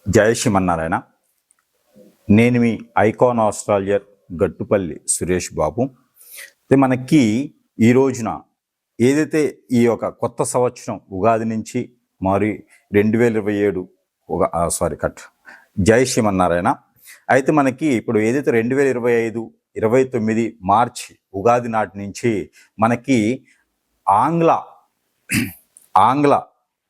జయ శ్రీమన్నారాయణ. నేను మీ icon astrologer Gattupalli Suresh Babu. మనకి ఈ రోజున ఏదైతే ఈ యొక్క కొత్త సంవత్సరం ఉగాది నుంచి మరి 2027 జయ శ్రీమన్నారాయణ. అయితే మనకి ఇప్పుడు ఏదైతే 2025 29 మార్చి ఉగాది నాటి నుంచి మనకి ఆంగ్ల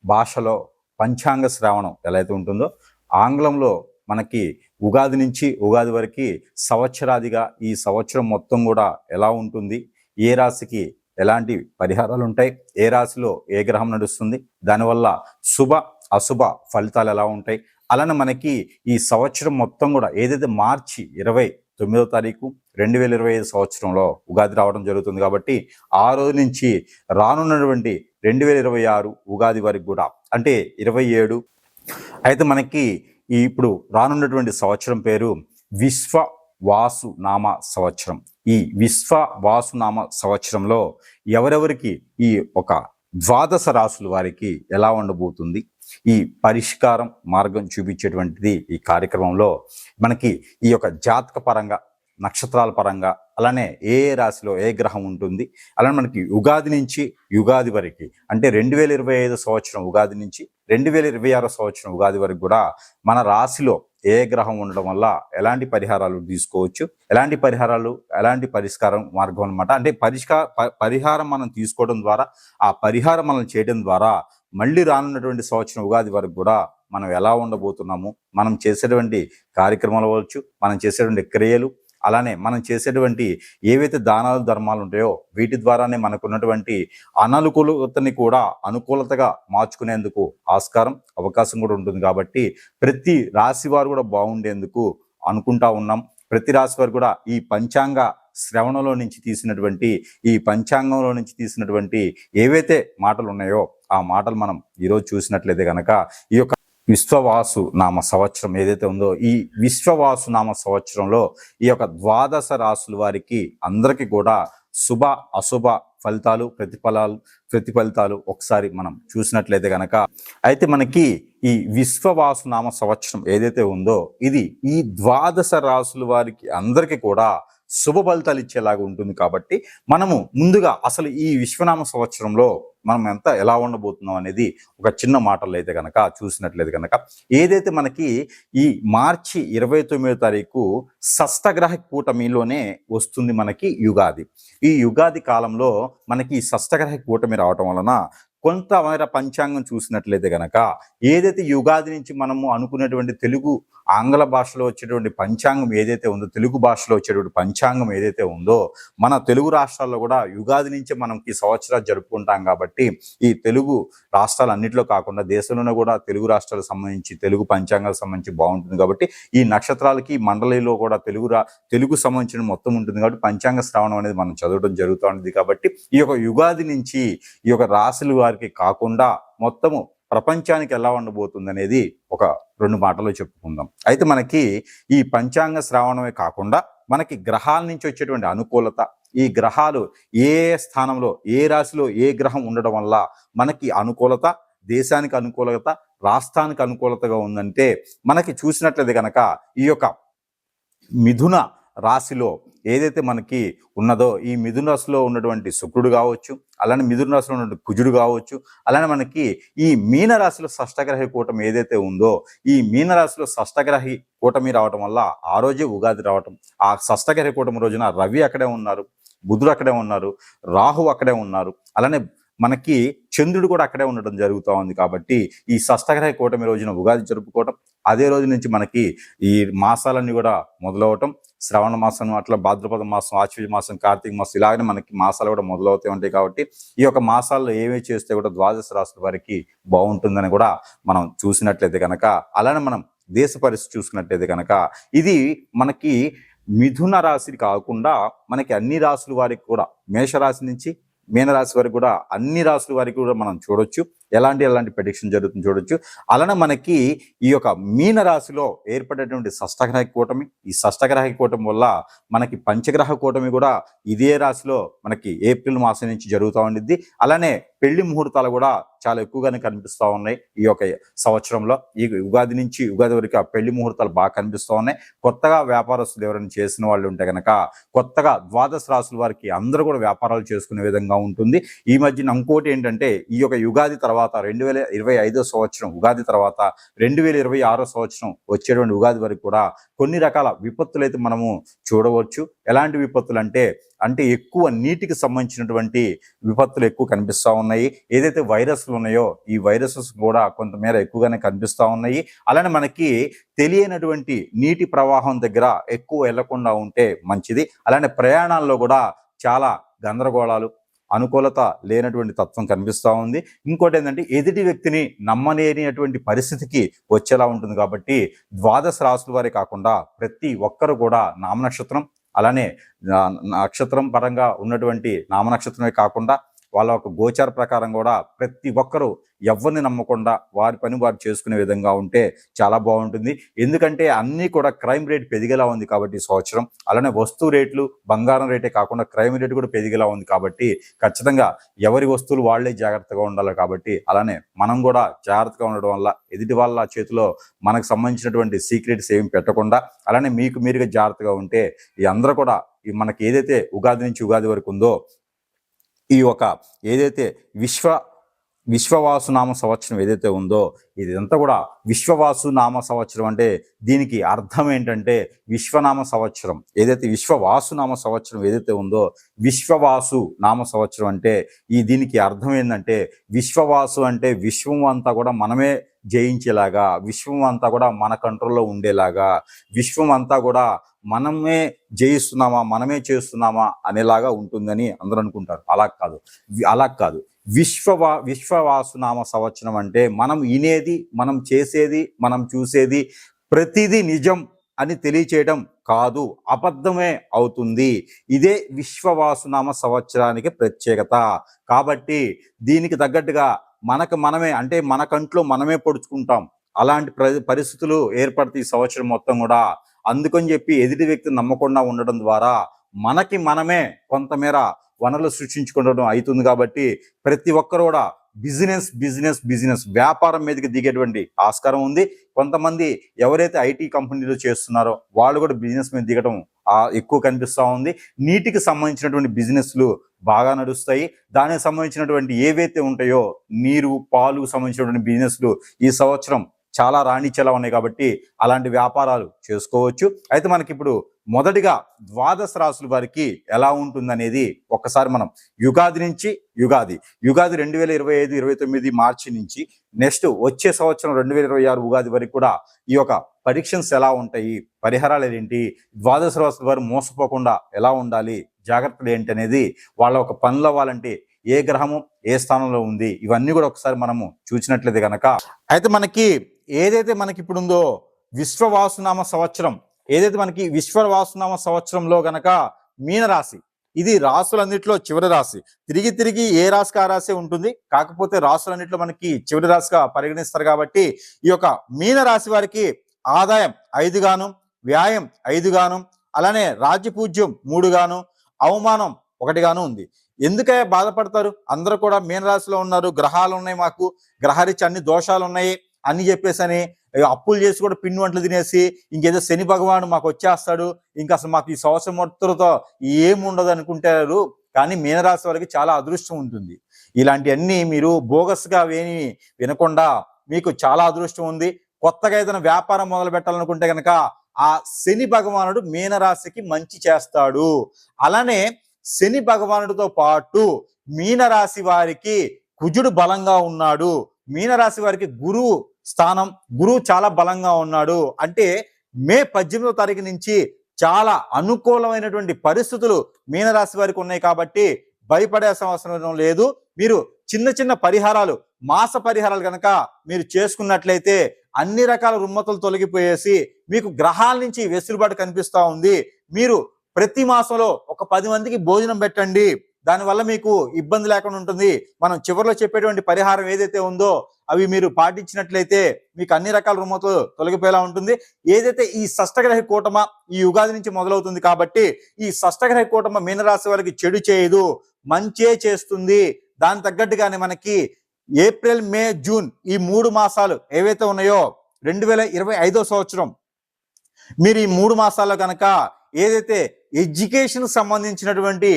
భాషలో పంచాంగ శ్రావణం ఎలా అయితే ఉంటుందో ఆంగ్లంలో మనకి ఉగాది నుంచి ఉగాది వరకు సంవత్సరాదిగా ఈ సంవత్సరం మొత్తం కూడా ఎలా ఉంటుంది, ఏ రాశికి ఎలాంటి పరిహారాలు ఉంటాయి, ఏ రాశిలో ఏ గ్రహం నడుస్తుంది, దానివల్ల శుభ అశుభ ఫలితాలు ఎలా ఉంటాయి, అలానే మనకి ఈ సంవత్సరం మొత్తం కూడా ఏదైతే మార్చి 29వ తారీఖు 2025 సంవత్సరంలో ఉగాది రావడం జరుగుతుంది. కాబట్టి ఆ రోజు నుంచి రానున్నటువంటి 2026 ఉగాది వరకు కూడా అంటే 27. అయితే మనకి ఇప్పుడు రానున్నటువంటి సంవత్సరం పేరు విశ్వవాసునామ సంవత్సరం. ఈ విశ్వవాసునామ సంవత్సరంలో ఎవరెవరికి ఈ ఒక 12 రాసుల వారికి ఎలా ఉండబోతుంది, ఈ పరిష్కారం మార్గం చూపించేటువంటిది ఈ కార్యక్రమంలో మనకి ఈ యొక్క జాతక పరంగా, నక్షత్రాల పరంగా, అలానే ఏ రాశిలో ఏ గ్రహం ఉంటుంది, అలానే మనకి ఉగాది నుంచి యుగాది వరకు అంటే 2025 సంవత్సరం ఉగాది నుంచి 2026 సంవత్సరం ఉగాది వరకు కూడా మన రాశిలో ఏ గ్రహం ఉండడం వల్ల ఎలాంటి పరిహారాలు తీసుకోవచ్చు, ఎలాంటి పరిష్కారం మార్గం అనమాట. అంటే పరిహారం మనం తీసుకోవడం ద్వారా, ఆ పరిహారం మనం చేయడం ద్వారా మళ్ళీ రానున్నటువంటి సంవత్సరం ఉగాది వరకు కూడా మనం ఎలా ఉండబోతున్నాము, మనం చేసేటువంటి కార్యక్రమాలు అవ్వచ్చు, మనం చేసేటువంటి క్రియలు, అలానే మనం చేసేటువంటి ఏవైతే దానాలు ధర్మాలు ఉంటాయో వీటి ద్వారానే మనకున్నటువంటి అననుకూలతని కూడా అనుకూలతగా మార్చుకునేందుకు అవకాశం కూడా ఉంటుంది. కాబట్టి ప్రతి రాశి వారు కూడా బాగుండేందుకు అనుకుంటా ఉన్నాం. ప్రతి రాశి వారు కూడా ఈ పంచాంగ శ్రవణంలో నుంచి తీసినటువంటి ఏవైతే మాటలు ఉన్నాయో ఆ మాటలు మనం ఈరోజు చూసినట్లయితే కనుక ఈ యొక్క విశ్వవాసు నామ సంవత్సరం ఏదైతే ఉందో ఈ విశ్వవాసు నామ సంవత్సరంలో ఈ యొక్క 12 రాసుల వారికి అందరికీ కూడా శుభ అశుభ ఫలితాలు ప్రతిఫలితాలు ఒకసారి మనం చూసినట్లయితే కనుక, అయితే మనకి ఈ విశ్వవాసు నామ సంవత్సరం ఏదైతే ఉందో ఇది ఈ 12 రాసుల వారికి అందరికీ కూడా శుభ ఫలితాలు ఇచ్చేలాగా ఉంటుంది. కాబట్టి మనము ముందుగా అసలు ఈ విశ్వనామ సంవత్సరంలో మనం ఎలా ఉండబోతున్నాం అనేది ఒక చిన్న మాటలు అయితే కనుక చూసినట్లయితే కనుక, ఏదైతే మనకి ఈ మార్చి 29వ తారీఖు షష్టగ్రహ కూటమిలోనే వస్తుంది మనకి యుగాది. ఈ యుగాది కాలంలో మనకి ఈ షష్టగ్రహ కూటమి రావటం వలన కొంతమేర పంచాంగం చూసినట్లయితే కనుక ఏదైతే యుగాది నుంచి మనము అనుకునేటువంటి ఆంగ్ల భాషలో వచ్చేటువంటి పంచాంగం ఏదైతే ఉందో, తెలుగు భాషలో వచ్చేటువంటి పంచాంగం ఏదైతే ఉందో, మన తెలుగు రాష్ట్రాల్లో కూడా యుగాది నుంచే మనకి సంవత్సరాలు జరుపుకుంటాం. కాబట్టి ఈ తెలుగు రాష్ట్రాలన్నింటిలో కాకుండా దేశంలోనే కూడా తెలుగు రాష్ట్రాలకు సంబంధించి తెలుగు పంచాంగాలకు సంబంధించి బాగుంటుంది. కాబట్టి ఈ నక్షత్రాలకి మండలిలో కూడా తెలుగు సంబంధించిన మొత్తం ఉంటుంది. కాబట్టి పంచాంగ శ్రావణం అనేది మనం చదవడం జరుగుతూ ఉంటుంది. కాబట్టి ఈ యొక్క యుగాది నుంచి ఈ యొక్క రాశుల వారికి కాకుండా మొత్తము ప్రపంచానికి ఎలా ఉండబోతుంది అనేది ఒక 2 మాటలు చెప్పుకుందాం. అయితే మనకి ఈ పంచాంగ శ్రావణమే కాకుండా మనకి గ్రహాల నుంచి వచ్చేటువంటి అనుకూలత, ఈ గ్రహాలు ఏ స్థానంలో ఏ రాశిలో ఏ గ్రహం ఉండడం వల్ల మనకి అనుకూలత, దేశానికి అనుకూలత, రాష్ట్రానికి అనుకూలతగా ఉందంటే మనకి చూసినట్లయితే కనుక ఈ యొక్క మిథున రాశిలో ఏదైతే మనకి ఉన్నదో ఈ మిథున రాశిలో ఉన్నటువంటి శుక్రుడు కావచ్చు, అలానే మిథున రాశిలో ఉన్నటువంటి కుజుడు కావచ్చు, అలానే మనకి ఈ మీన రాశిలో షష్టగ్రహ కూటమి ఏదైతే ఉందో ఈ మీన రాశిలో షష్టగ్రహ కూటమి రావటం వల్ల ఆ రోజే ఉగాది రావటం, ఆ షష్టగ్రహ కూటమి రోజున రవి అక్కడే ఉన్నారు, బుధుడు అక్కడే ఉన్నారు, రాహు అక్కడే ఉన్నారు, అలానే మనకి చంద్రుడు కూడా అక్కడే ఉండడం జరుగుతూ ఉంది. కాబట్టి ఈ షష్టగ్రహ కూటమి రోజున ఉగాది జరుపుకోవటం, అదే రోజు నుంచి మనకి ఈ మాసాలన్నీ కూడా మొదలవటం, శ్రవణ మాసం, అట్లా భాద్రపద మాసం, ఆశ్వీజ మాసం, కార్తీక మాసం, ఇలాగనే మనకి మాసాలు కూడా మొదలవుతూ ఉంటాయి. కాబట్టి ఈ యొక్క మాసాల్లో ఏమేమి చేస్తే కూడా 12 రాసుల వారికి బాగుంటుందని కూడా మనం చూసినట్లయితే కనుక, అలానే మనం దేశ పరిస్థితి చూసుకున్నట్లయితే కనుక ఇది మనకి మిథున రాశి కాకుండా మనకి అన్ని రాసుల వారికి కూడా, మేషరాశి నుంచి మీనరాశి వరకు కూడా అన్ని రాసుల వారికి కూడా మనం చూడొచ్చు. ఎలాంటి ప్రెడిక్షన్ జరుగుతుంది చూడొచ్చు. అలానే మనకి ఈ యొక్క మీన రాశిలో ఏర్పడేటువంటి షష్టగ్రహ కూటమి, ఈ షష్టగ్రహ కూటమి వల్ల మనకి పంచగ్రహ కూటమి కూడా ఇదే రాశిలో మనకి ఏప్రిల్ మాసం నుంచి జరుగుతూ ఉండిద్ది. అలానే పెళ్లి ముహూర్తాలు కూడా చాలా ఎక్కువగానే కనిపిస్తూ ఉన్నాయి ఈ యొక్క సంవత్సరంలో. ఈ ఉగాది నుంచి ఉగాది వరకు ఆ పెళ్లి ముహూర్తాలు బాగా కనిపిస్తూ ఉన్నాయి. కొత్తగా వ్యాపారస్తులు ఎవరైనా చేసిన వాళ్ళు ఉంటే కనుక కొత్తగా ద్వాదశ రాశుల వారికి అందరూ కూడా వ్యాపారాలు చేసుకునే విధంగా ఉంటుంది. ఈ మధ్యన ఇంకోటి ఏంటంటే ఈ యొక్క యుగాది తర్వాత 2025 సంవత్సరం ఉగాది తర్వాత 2026 సంవత్సరం వచ్చేటువంటి ఉగాది వరకు కూడా కొన్ని రకాల విపత్తులు అయితే మనము చూడవచ్చు. ఎలాంటి విపత్తులు అంటే ఎక్కువ నీటికి సంబంధించినటువంటి విపత్తులు ఎక్కువ కనిపిస్తూ ఉన్నాయి. ఏదైతే వైరస్లు ఉన్నాయో ఈ వైరసెస్ కూడా కొంతమేర ఎక్కువగానే కనిపిస్తూ ఉన్నాయి. అలానే మనకి తెలియనటువంటి నీటి ప్రవాహం దగ్గర ఎక్కువ వెళ్లకుండా ఉంటే మంచిది. అలానే ప్రయాణాల్లో కూడా చాలా గందరగోళాలు, అనుకూలత లేనటువంటి తత్వం కనిపిస్తూ ఉంది. ఇంకోటి ఏంటంటే ఎదుటి వ్యక్తిని నమ్మలేనిటువంటి పరిస్థితికి వచ్చేలా ఉంటుంది. కాబట్టి ద్వాదశ రాశుల వారే కాకుండా ప్రతి ఒక్కరు కూడా నామనక్షత్రం, అలానే నక్షత్రం పరంగా ఉన్నటువంటి నామనక్షత్రమే కాకుండా వాళ్ళ ఒక గోచార ప్రకారం కూడా ప్రతి ఒక్కరూ ఎవరిని నమ్మకుండా వారి పని వారు చేసుకునే విధంగా ఉంటే చాలా బాగుంటుంది. ఎందుకంటే అన్నీ కూడా క్రైమ్ రేట్ పెరిగేలా ఉంది కాబట్టి ఈ సంవత్సరం. అలానే వస్తువు రేట్లు, బంగారం రేటే కాకుండా క్రైమ్ రేట్ కూడా పెరిగేలా ఉంది. కాబట్టి ఖచ్చితంగా ఎవరి వస్తువులు వాళ్లే జాగ్రత్తగా ఉండాలి. కాబట్టి అలానే మనం కూడా జాగ్రత్తగా ఉండడం వల్ల ఎదుటి వాళ్ళ చేతిలో మనకు సంబంధించినటువంటి సీక్రెట్స్ ఏమి పెట్టకుండా అలానే మీకు మీరుగా జాగ్రత్తగా ఉంటే ఈ అందరూ కూడా మనకి ఏదైతే ఉగాది నుంచి ఉగాది వరకు ఉందో ఈ ఒక ఏదైతే విశ్వవాసు నామ సంవత్సరం ఏదైతే ఉందో ఇదంతా కూడా విశ్వవాసు నామ సంవత్సరం అంటే దీనికి అర్థం ఏంటంటే విశ్వనామ సంవత్సరం. ఏదైతే విశ్వవాసు నామ సంవత్సరం ఏదైతే ఉందో విశ్వవాసు నామ సంవత్సరం అంటే దీనికి అర్థం ఏంటంటే విశ్వవాసు అంటే విశ్వం అంతా కూడా మనమే జయించేలాగా, విశ్వం అంతా కూడా మన కంట్రోల్లో ఉండేలాగా, విశ్వం అంతా కూడా మనమే జయిస్తున్నామా మనమే చేస్తున్నామా అనేలాగా ఉంటుందని అందరూ అనుకుంటారు. అలా కాదు. విశ్వవాసునామ సంవత్సరం అంటే మనం వినేది, మనం చేసేది, మనం చూసేది ప్రతిదీ నిజం అని తెలియచేయడం కాదు, అబద్ధమే అవుతుంది. ఇదే విశ్వవాసునామ సంవత్సరానికి ప్రత్యేకత. కాబట్టి దీనికి తగ్గట్టుగా మనమే అంటే మన కంట్లో మనమే పొడుచుకుంటాం. అలాంటి పరిస్థితులు ఏర్పడతాయి ఈ సంవత్సరం మొత్తం కూడా. అందుకని చెప్పి ఎదుటి వ్యక్తిని నమ్మకుండా ఉండడం ద్వారా మనమే కొంతమేర వనరులు సృష్టించుకోవడం అవుతుంది. కాబట్టి ప్రతి ఒక్కరు కూడా బిజినెస్ వ్యాపారం మీదకి దిగేటువంటి ఆస్కారం ఉంది. కొంతమంది ఎవరైతే ఐటీ కంపెనీలో చేస్తున్నారో వాళ్ళు కూడా బిజినెస్ మీద దిగడం ఎక్కువ కనిపిస్తూ ఉంది. నీటికి సంబంధించినటువంటి బిజినెస్లు బాగా నడుస్తాయి. దానికి సంబంధించినటువంటి ఏవైతే ఉంటాయో నీరు, పాలు సంబంధించినటువంటి బిజినెస్లు ఈ సంవత్సరం చాలా రాణించేలా ఉన్నాయి. కాబట్టి అలాంటి వ్యాపారాలు చేసుకోవచ్చు. అయితే మనకి ఇప్పుడు మొదటిగా ద్వాదశ రాశుల వారికి ఎలా ఉంటుందనేది ఒక్కసారి మనం యుగాది నుంచి యుగాది 2025-29 మార్చి నుంచి నెక్స్ట్ వచ్చే సంవత్సరం 2026 ఉగాది వరకు కూడా ఈ యొక్క పరీక్షన్స్ ఎలా ఉంటాయి, పరిహారాలు ఏంటి, ద్వాదశ రాశుల వారు మోసపోకుండా ఎలా ఉండాలి, జాగ్రత్తలు ఏంటి అనేది, వాళ్ళ ఒక పనులు అవ్వాలంటే ఏ గ్రహము ఏ స్థానంలో ఉంది, ఇవన్నీ కూడా ఒకసారి మనము చూసినట్లయితే కనుక అయితే మనకి ఏదైతే మనకి ఇప్పుడు ఉందో విశ్వవాసునామ సంవత్సరం, ఏదైతే మనకి విశ్వవాసునామ సంవత్సరంలో గనక మీనరాశి ఇది రాసులన్నింటిలో చివరి రాశి. తిరిగి ఏ రాశికి ఆ రాశి ఉంటుంది. కాకపోతే రాసులన్నింటిలో మనకి చివరి రాశిగా పరిగణిస్తారు. కాబట్టి ఈ యొక్క మీనరాశి వారికి ఆదాయం 5 గాను, వ్యాయం 5 గాను, అలానే రాజ్యపూజ్యం 3 గాను, అవమానం 1 గాను ఉంది. ఎందుకయ్యా బాధపడతారు? అందరూ కూడా మీనరాశిలో ఉన్నారు, గ్రహాలు ఉన్నాయి, మాకు గ్రహరీత్యా అన్ని దోషాలు ఉన్నాయి అని చెప్పేసి అప్పులు చేసి కూడా పిండి వంటలు తినేసి ఇంకేదో శని భగవాను మాకు వచ్చేస్తాడు, ఇంకా అసలు మాకు ఈ సంవత్సరం మొత్తంతో ఏముండదు అనుకుంటారు. కానీ మీనరాశి వారికి చాలా అదృష్టం ఉంటుంది. ఇలాంటివన్నీ మీరు బోగస్గా వినకుండా మీకు చాలా అదృష్టం ఉంది. కొత్తగా ఏదైనా వ్యాపారం మొదలు పెట్టాలనుకుంటే కనుక ఆ శని భగవానుడు మీనరాశికి మంచి చేస్తాడు. అలానే శని భగవానుడితో పాటు మీనరాశి వారికి కుజుడు బలంగా ఉన్నాడు. మీనరాశి వారికి గురువు స్థానం, గురువు చాలా బలంగా ఉన్నాడు. అంటే మే 18వ తారీఖు నుంచి చాలా అనుకూలమైనటువంటి పరిస్థితులు మీనరాశి వారికి ఉన్నాయి. కాబట్టి భయపడే అవసరం లేదు. మీరు చిన్న పరిహారాలు, మాస పరిహారాలు కనుక మీరు చేసుకున్నట్లయితే అన్ని రకాల రుమ్మతులు తొలగిపోయేసి మీకు గ్రహాల నుంచి వెసులుబాటు కనిపిస్తూ ఉంది. మీరు ప్రతి మాసంలో ఒక 10 మందికి భోజనం పెట్టండి. దానివల్ల మీకు ఇబ్బంది లేకుండా ఉంటుంది. మనం చివరిలో చెప్పేటువంటి పరిహారం ఏదైతే ఉందో అవి మీరు పాటించినట్లయితే మీకు అన్ని రకాల రుమతులు తొలగిపోయేలా ఉంటుంది. ఏదైతే ఈ షష్టగ్రహ కూటమ ఈ ఉగాది నుంచి మొదలవుతుంది కాబట్టి ఈ షష్టగ్రహ కూటమ మీనరాశి వారికి చెడు చేయదు, మంచే చేస్తుంది. దాని తగ్గట్టుగానే మనకి ఏప్రిల్, మే, జూన్ ఈ 3 మాసాలు ఏవైతే ఉన్నాయో 2025 సంవత్సరం మీరు ఈ 3 మాసాల్లో కనుక ఏదైతే ఎడ్యుకేషన్ సంబంధించినటువంటి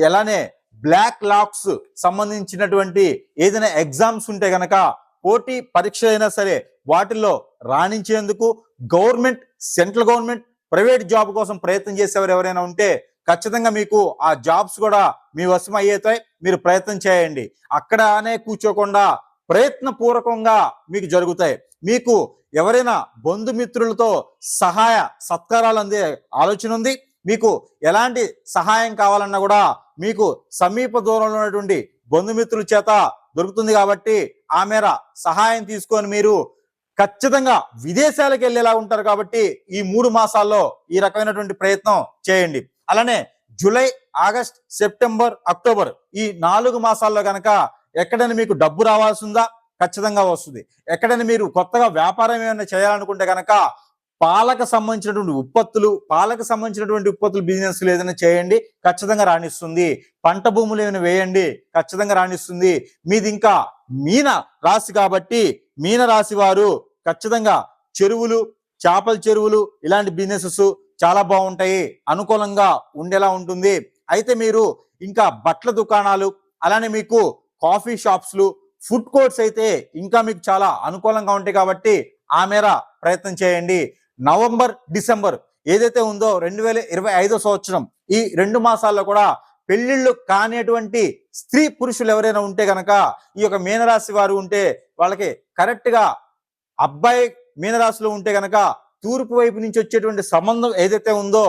ఎలానే బ్లాక్ లాక్స్ సంబంధించినటువంటి ఏదైనా ఎగ్జామ్స్ ఉంటే గనక పోటీ పరీక్ష అయినా సరే వాటిల్లో రాణించేందుకు government, central government, private job కోసం ప్రయత్నం చేసేవారు ఎవరైనా ఉంటే ఖచ్చితంగా మీకు ఆ జాబ్స్ కూడా మీ వశం అయ్యేతాయి. మీరు ప్రయత్నం చేయండి. అక్కడనే కూర్చోకుండా ప్రయత్నపూర్వకంగా మీకు జరుగుతాయి. మీకు ఎవరైనా బంధుమిత్రులతో సహాయ సత్కారాలు అందే ఆలోచన ఉంది. మీకు ఎలాంటి సహాయం కావాలన్నా కూడా మీకు సమీప దూరంలో ఉన్నటువంటి బంధుమిత్రుల చేత దొరుకుతుంది కాబట్టి ఆ మేర సహాయం తీసుకొని మీరు ఖచ్చితంగా విదేశాలకు వెళ్ళేలా ఉంటారు. కాబట్టి ఈ 3 మాసాల్లో ఈ రకమైనటువంటి ప్రయత్నం చేయండి. అలానే జూలై, ఆగస్ట్, సెప్టెంబర్, అక్టోబర్ ఈ 4 మాసాల్లో కనుక ఎక్కడైనా మీకు డబ్బు రావాల్సిందా? ఖచ్చితంగా వస్తుంది. ఎక్కడైనా మీరు కొత్తగా వ్యాపారం ఏమైనా చేయాలనుకుంటే కనుక పాలకు సంబంధించినటువంటి ఉత్పత్తులు బిజినెస్ ఏదైనా చేయండి, ఖచ్చితంగా రాణిస్తుంది. పంట భూములు ఏమైనా వేయండి, ఖచ్చితంగా రాణిస్తుంది. మీది ఇంకా మీన రాశి కాబట్టి మీన రాశి వారు ఖచ్చితంగా చెరువులు, చేపల చెరువులు ఇలాంటి బిజినెసెస్ చాలా బాగుంటాయి, అనుకూలంగా ఉండేలా ఉంటుంది. అయితే మీరు ఇంకా బట్టల దుకాణాలు, అలానే మీకు కాఫీ షాప్స్లు, ఫుడ్ కోర్ట్స్ అయితే ఇంకా మీకు చాలా అనుకూలంగా ఉంటాయి కాబట్టి ఆ మేర ప్రయత్నం చేయండి. నవంబర్, డిసెంబర్ ఏదైతే ఉందో 2025 సంవత్సరం ఈ 2 మాసాల్లో కూడా పెళ్లిళ్ళు కానిటువంటి స్త్రీ పురుషులు ఎవరైనా ఉంటే గనక ఈ యొక్క మీనరాశి వారు ఉంటే వాళ్ళకి కరెక్ట్ గా అబ్బాయి మీనరాశిలో ఉంటే గనక తూర్పు వైపు నుంచి వచ్చేటువంటి సంబంధం ఏదైతే ఉందో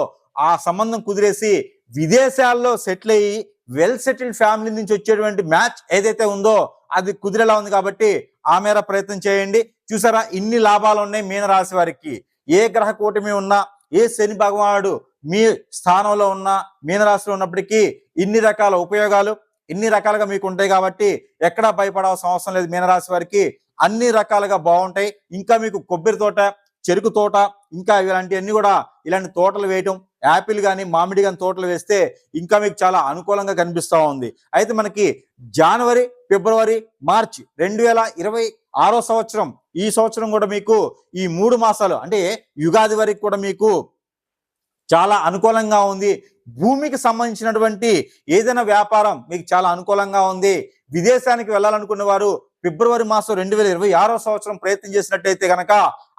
ఆ సంబంధం కుదిరేసి విదేశాల్లో సెటిల్ అయ్యి వెల్ సెటిల్డ్ ఫ్యామిలీ నుంచి వచ్చేటువంటి మ్యాచ్ ఏదైతే ఉందో అది కుదిరేలా ఉంది కాబట్టి ఆ మేర ప్రయత్నం చేయండి. చూసారా, ఇన్ని లాభాలు ఉన్నాయి మీనరాశి వారికి. ఏ గ్రహ కూటమి ఉన్నా, ఏ శని భగవానుడు మీ స్థానంలో ఉన్నా, మీనరాశిలో ఉన్నప్పటికీ ఇన్ని రకాల ఉపయోగాలు ఇన్ని రకాలుగా మీకు ఉంటాయి కాబట్టి ఎక్కడా భయపడాల్సిన అవసరం లేదు. మీనరాశి వారికి అన్ని రకాలుగా బాగుంటాయి. ఇంకా మీకు కొబ్బరి తోట, చెరుకు తోట, ఇంకా ఇలాంటివన్నీ కూడా ఇలాంటి తోటలు వేయటం, యాపిల్ కానీ మామిడి కానీ తోటలు వేస్తే ఇంకా మీకు చాలా అనుకూలంగా కనిపిస్తూ ఉంది. అయితే మనకి జనవరి, ఫిబ్రవరి, మార్చి 2026 సంవత్సరం ఈ సంవత్సరం కూడా మీకు ఈ 3 మాసాలు అంటే యుగాది వరకు కూడా మీకు చాలా అనుకూలంగా ఉంది. భూమికి సంబంధించినటువంటి ఏదైనా వ్యాపారం మీకు చాలా అనుకూలంగా ఉంది. విదేశానికి వెళ్ళాలనుకున్న వారు ఫిబ్రవరి మాసం 2026 సంవత్సరం ప్రయత్నం చేసినట్టయితే కనుక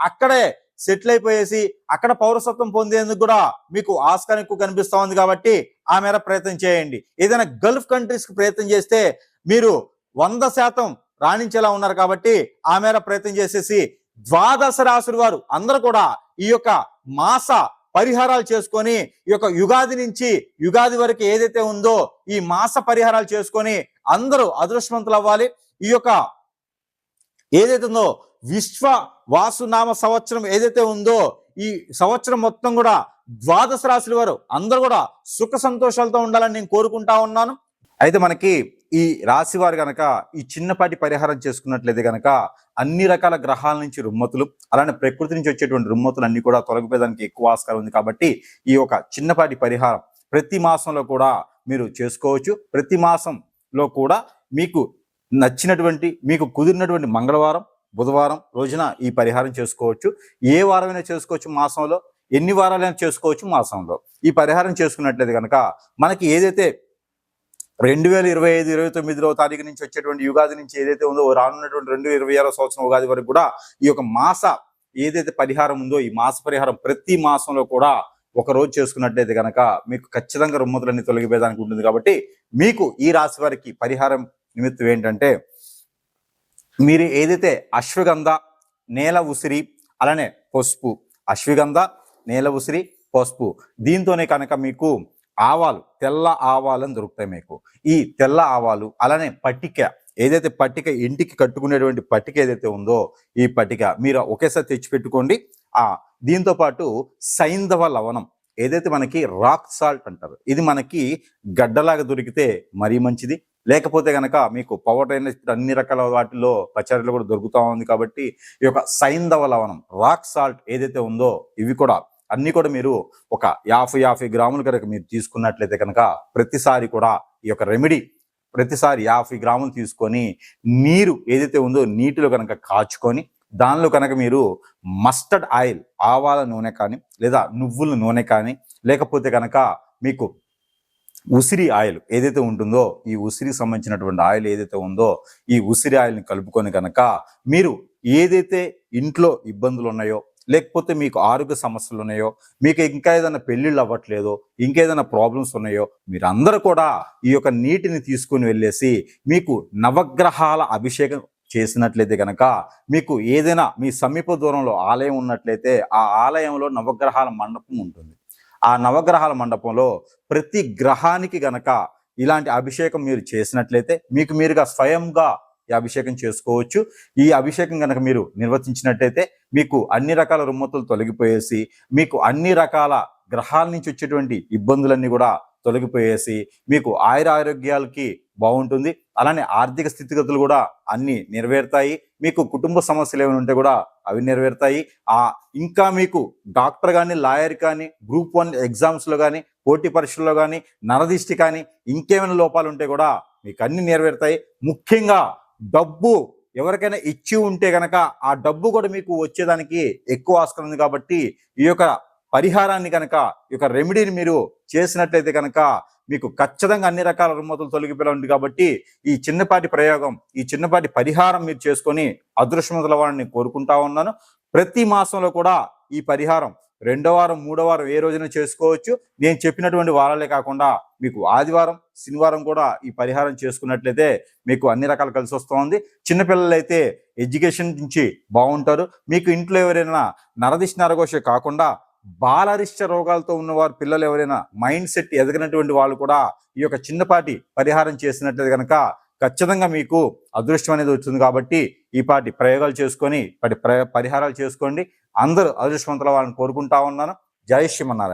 అక్కడే సెటిల్ అయిపోయేసి అక్కడ పౌరసత్వం పొందేందుకు కూడా మీకు ఆస్కారం ఎక్కువ కనిపిస్తా ఉంది కాబట్టి ఆ మేర ప్రయత్నం చేయండి. ఏదైనా గల్ఫ్ కంట్రీస్ కి ప్రయత్నం చేస్తే మీరు 100% రాణించేలా ఉన్నారు కాబట్టి ఆ మేర ప్రయత్నం చేసేసి 12 రాశుల వారు అందరూ కూడా ఈ యొక్క మాస పరిహారాలు చేసుకొని ఈ యొక్క యుగాది నుంచి యుగాది వరకు ఏదైతే ఉందో ఈ మాస పరిహారాలు చేసుకొని అందరూ అదృష్టవంతులు అవ్వాలి. ఈ యొక్క ఏదైతే ఉందో విశ్వ వాసునామ సంవత్సరం ఏదైతే ఉందో ఈ సంవత్సరం మొత్తం కూడా 12 రాశుల వారు అందరూ కూడా సుఖ సంతోషాలతో ఉండాలని నేను కోరుకుంటా ఉన్నాను. అయితే మనకి ఈ రాశి వారు గనక ఈ చిన్నపాటి పరిహారం చేసుకున్నట్లయితే గనక అన్ని రకాల గ్రహాల నుంచి రుమ్మతులు, అలానే ప్రకృతి నుంచి వచ్చేటువంటి రుమ్మతులు అన్ని కూడా తొలగిపోయేదానికి ఎక్కువ ఆస్కారం ఉంది. కాబట్టి ఈ యొక్క చిన్నపాటి పరిహారం ప్రతి మాసంలో కూడా మీరు చేసుకోవచ్చు. ప్రతి మాసంలో కూడా మీకు నచ్చినటువంటి మీకు కుదిరినటువంటి మంగళవారం, బుధవారం రోజున ఈ పరిహారం చేసుకోవచ్చు. ఏ వారమైనా చేసుకోవచ్చు, మాసంలో ఎన్ని వారాలైనా చేసుకోవచ్చు. మాసంలో ఈ పరిహారం చేసుకున్నట్లయితే కనుక మనకి ఏదైతే 2025-29వ తారీఖు నుంచి వచ్చేటువంటి యుగాది నుంచి ఏదైతే ఉందో రానున్నటువంటి 2026 సంవత్సరం ఉగాది వరకు కూడా ఈ యొక్క మాస ఏదైతే పరిహారం ఉందో ఈ మాస పరిహారం ప్రతి మాసంలో కూడా ఒక రోజు చేసుకున్నట్లయితే కనుక మీకు ఖచ్చితంగా రుమ్మతులన్నీ తొలగిపోయేదానికి ఉంటుంది. కాబట్టి మీకు ఈ రాశి వారికి పరిహారం నిమిత్తం ఏంటంటే మీరు ఏదైతే అశ్వగంధ, నేల ఉసిరి, అలానే పసుపు, అశ్వగంధ, నేల ఉసిరి, పసుపు దీంతోనే కనుక మీకు ఆవాలు, తెల్ల ఆవాలని దొరుకుతాయి. మీకు ఈ తెల్ల ఆవాలు అలానే పట్టిక ఏదైతే పట్టిక ఇంటికి కట్టుకునేటువంటి పట్టిక ఏదైతే ఉందో ఈ పట్టిక మీరు ఒకేసారి తెచ్చిపెట్టుకోండి. దీంతో పాటు సైంధవ లవణం, ఏదైతే మనకి రాక్ సాల్ట్ అంటారు, ఇది మనకి గడ్డలాగా దొరికితే మరీ మంచిది. లేకపోతే గనక మీకు పౌడర్ అయిన అన్ని రకాల వాటిల్లో పచారీలో కూడా దొరుకుతూ ఉంది కాబట్టి ఈ యొక్క సైంధవ లవణం రాక్ సాల్ట్ ఏదైతే ఉందో ఇవి కూడా అన్ని కూడా మీరు ఒక 50 గ్రాములు కనుక మీరు తీసుకున్నట్లయితే కనుక ప్రతిసారి కూడా ఈ యొక్క రెమెడీ ప్రతిసారి 50 గ్రాములు తీసుకొని నీరు ఏదైతే ఉందో నీటిలో కనుక కాచుకొని దానిలో కనుక మీరు మస్టర్డ్ ఆయిల్ ఆవాల నూనె కానీ లేదా నువ్వుల నూనె కానీ లేకపోతే కనుక మీకు ఉసిరి ఆయిల్ ఏదైతే ఉంటుందో ఈ ఉసిరికి సంబంధించినటువంటి ఆయిల్ ఏదైతే ఉందో ఈ ఉసిరి ఆయిల్ని కలుపుకొని కనుక మీరు ఏదైతే ఇంట్లో ఇబ్బందులు ఉన్నాయో లేకపోతే మీకు ఆరోగ్య సమస్యలు ఉన్నాయో మీకు ఇంకా ఏదైనా పెళ్ళిళ్ళు అవ్వట్లేదో ఇంకేదైనా ప్రాబ్లమ్స్ ఉన్నాయో మీరందరూ కూడా ఈ యొక్క నీటిని తీసుకుని వెళ్ళేసి మీకు నవగ్రహాల అభిషేకం చేసినట్లయితే కనుక మీకు ఏదైనా మీ సమీప దూరంలో ఆలయం ఉన్నట్లయితే ఆ ఆలయంలో నవగ్రహాల మండపం ఉంటుంది. ఆ నవగ్రహాల మండపంలో ప్రతి గ్రహానికి గనక ఇలాంటి అభిషేకం మీరు చేసినట్లయితే మీకు మీరుగా స్వయంగా ఈ అభిషేకం చేసుకోవచ్చు. ఈ అభిషేకం కనుక మీరు నిర్వర్తించినట్లయితే మీకు అన్ని రకాల రుమ్మతులు తొలగిపోయేసి మీకు అన్ని రకాల గ్రహాల నుంచి వచ్చేటువంటి ఇబ్బందులన్నీ కూడా తొలగిపోయేసి మీకు ఆరోగ్యాలకి బాగుంటుంది. అలానే ఆర్థిక స్థితిగతులు కూడా అన్ని నెరవేరుతాయి. మీకు కుటుంబ సమస్యలు ఏమైనా ఉంటే కూడా అవి నెరవేరుతాయి. ఇంకా మీకు డాక్టర్ కానీ లాయర్ కానీ గ్రూప్ 1 ఎగ్జామ్స్లో కానీ పోటీ పరీక్షల్లో కానీ నరదిష్టి కానీ ఇంకేమైనా లోపాలు ఉంటే కూడా మీకు అన్ని నెరవేరుతాయి. ముఖ్యంగా డబ్బు ఎవరికైనా ఇచ్చి ఉంటే గనక ఆ డబ్బు కూడా మీకు వచ్చేదానికి ఎక్కువ ఆస్కారం ఉంది. కాబట్టి ఈ యొక్క పరిహారాన్ని కనుక ఈ యొక్క రెమెడీని మీరు చేసినట్లయితే కనుక మీకు ఖచ్చితంగా అన్ని రకాల రుమ్మతులు తొలగిపోయి ఉంది. కాబట్టి ఈ చిన్నపాటి ప్రయోగం ఈ చిన్నపాటి పరిహారం మీరు చేసుకొని అదృష్టవంతుల వారిని కోరుకుంటా ఉన్నాను. ప్రతి మాసంలో కూడా ఈ పరిహారం 2వ వారం 3వ వారం ఏ రోజున చేసుకోవచ్చు. నేను చెప్పినటువంటి వారాలే కాకుండా మీకు ఆదివారం శనివారం కూడా ఈ పరిహారం చేసుకున్నట్లయితే మీకు అన్ని రకాలు కలిసి వస్తుంది. చిన్నపిల్లలు అయితే ఎడ్యుకేషన్ నుంచి బాగుంటారు. మీకు ఇంట్లో ఎవరైనా నరదిష్టి నరఘోష కాకుండా బాలరిష్ట రోగాలతో ఉన్నవారు పిల్లలు ఎవరైనా మైండ్ సెట్ ఎదగినటువంటి వాళ్ళు కూడా ఈ యొక్క చిన్నపాటి పరిహారం చేసినట్లయితే కనుక ఖచ్చితంగా మీకు అదృష్టం అనేది వచ్చింది. కాబట్టి ఈ పాటి ప్రయోగాలు చేసుకొని పరిహారాలు చేసుకోండి. అందరూ అదృష్టవంతుల వాళ్ళని కోరుకుంటా ఉన్నాను. జై శ్రీమన్నారాయణ.